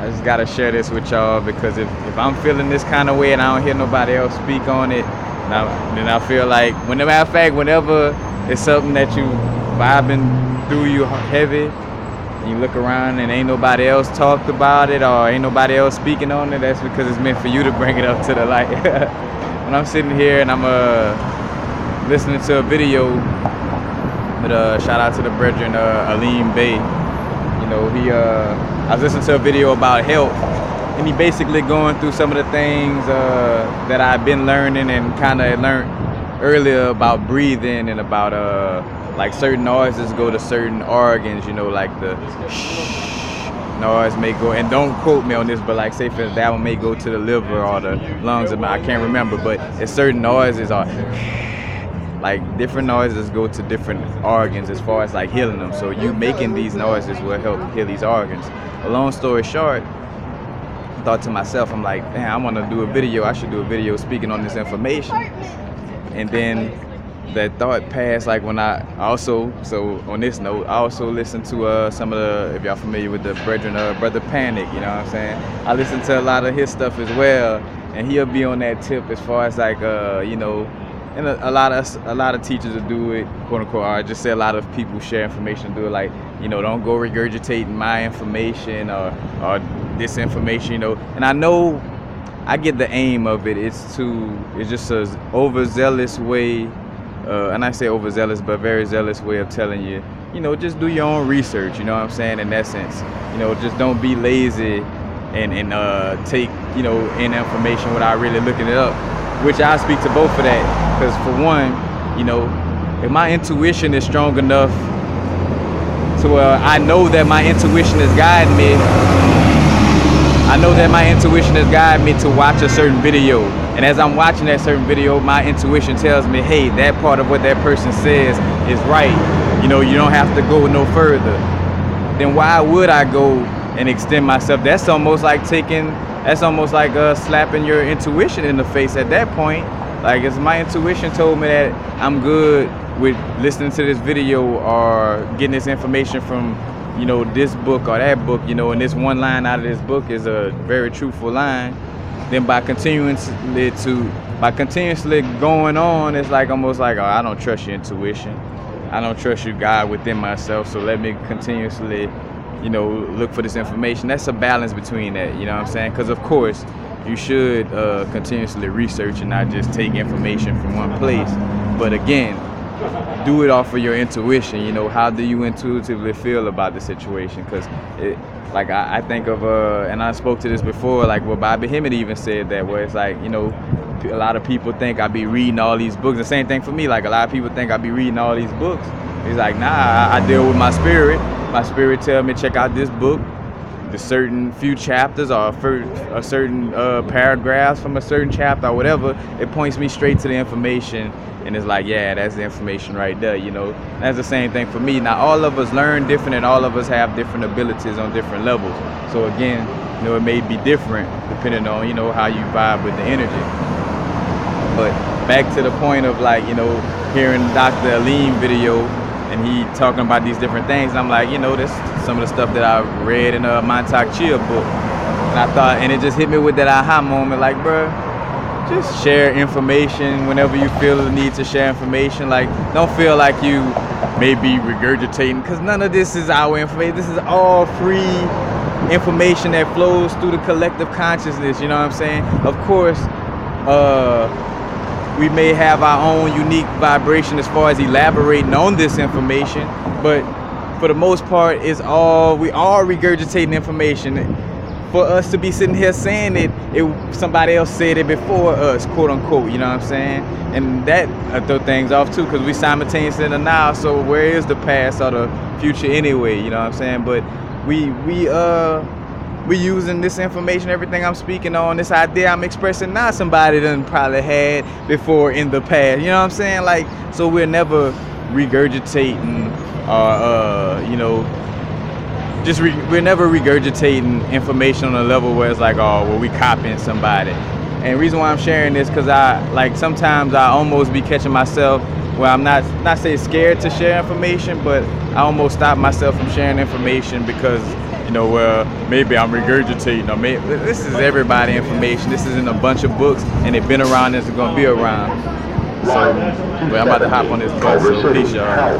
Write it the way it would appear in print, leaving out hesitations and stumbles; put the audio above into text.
I just gotta share this with y'all because if I'm feeling this kind of way and I don't hear nobody else speak on it, then I feel like, whenever it's something that you vibing through you heavy, and you look around and ain't nobody else talked about it or ain't nobody else speaking on it, that's because it's meant for you to bring it up to the light. When I'm sitting here and I'm listening to a video, but shout out to the brethren Aleem Bey. You know, I was listening to a video about health, and he basically going through some of the things that I've been learning and kind of learned earlier about breathing and about like certain noises go to certain organs, you know, like the shh noise may go, and don't quote me on this, but like say for that one may go to the liver or the lungs, I can't remember, but it's certain noises are like different noises go to different organs as far as like healing them. So you making these noises will help heal these organs. A long story short, I thought to myself, I'm like, damn, I want to do a video. I should do a video speaking on this information. And then that thought passed, like when I also, so on this note, I also listened to some of the, if y'all familiar with the brethren, Brother Panic, you know what I'm saying? I listen to a lot of his stuff as well, and he'll be on that tip as far as like, you know, and a lot of teachers will do it, quote unquote, or just say a lot of people share information, do it like, you know, don't go regurgitating my information or this information, you know. And I know, I get the aim of it. It's just an overzealous way, and I say overzealous, but very zealous way of telling you, you know, just do your own research, you know what I'm saying, in essence. You know, just don't be lazy and take, you know, in information without really looking it up. Which I speak to both of that, because for one, you know, if my intuition is strong enough to I know that my intuition is guiding me. I know that my intuition is guiding me to watch a certain video, and as I'm watching that certain video, my intuition tells me, hey, that part of what that person says is right. You know, you don't have to go no further. Then why would I go and extend myself? That's almost like slapping your intuition in the face at that point. Like, if my intuition told me that I'm good with listening to this video or getting this information from, you know, this book or that book, you know, and this one line out of this book is a very truthful line, then by continuously going on, it's like almost like, oh, I don't trust your intuition. I don't trust you, God, within myself, so let me continuously, you know, look for this information. That's a balance between that, you know what I'm saying? Because of course you should continuously research and not just take information from one place, but again, do it off of your intuition. You know, how do you intuitively feel about the situation? Because like I think of and I spoke to this before, like what Bobby Hemmett even said, that where it's like, you know, a lot of people think I be reading all these books. The same thing for me, like a lot of people think I be reading all these books. It's like, nah, I deal with my spirit. My spirit tell me, check out this book, the certain few chapters or a certain paragraphs from a certain chapter or whatever. It points me straight to the information, and it's like, yeah, that's the information right there, you know. That's the same thing for me. Now, all of us learn different, and all of us have different abilities on different levels. So again, you know, it may be different depending on, you know, how you vibe with the energy. But back to the point of, like, you know, hearing Dr. Aleem video, and he talking about these different things, and I'm like, you know, this some of the stuff that I read in a Montauk Chia book, and I thought, and it just hit me with that aha moment, like, bruh, just share information whenever you feel the need to share information. Like, don't feel like you may be regurgitating, because none of this is our information. This is all free information that flows through the collective consciousness, you know what I'm saying? Of course, we may have our own unique vibration as far as elaborating on this information, but for the most part, we are regurgitating information. For us to be sitting here saying it, somebody else said it before us, quote unquote, you know what I'm saying? And that throw things off too, because we simultaneously in the now, so where is the past or the future anyway, you know what I'm saying? But we using this information, everything I'm speaking on, this idea I'm expressing now, somebody done probably had before in the past, you know what I'm saying? Like, so we're never regurgitating you know, we're never regurgitating information on a level where it's like, oh, well, we copying somebody. And the reason why I'm sharing this, because sometimes I almost be catching myself well, I'm not say scared to share information, but I almost stop myself from sharing information because, you know, well, maybe I'm regurgitating, or maybe this is everybody information. This is in a bunch of books, and they've been around, and it's going to be around. So, well, I'm about to hop on this bus, so peace, y'all.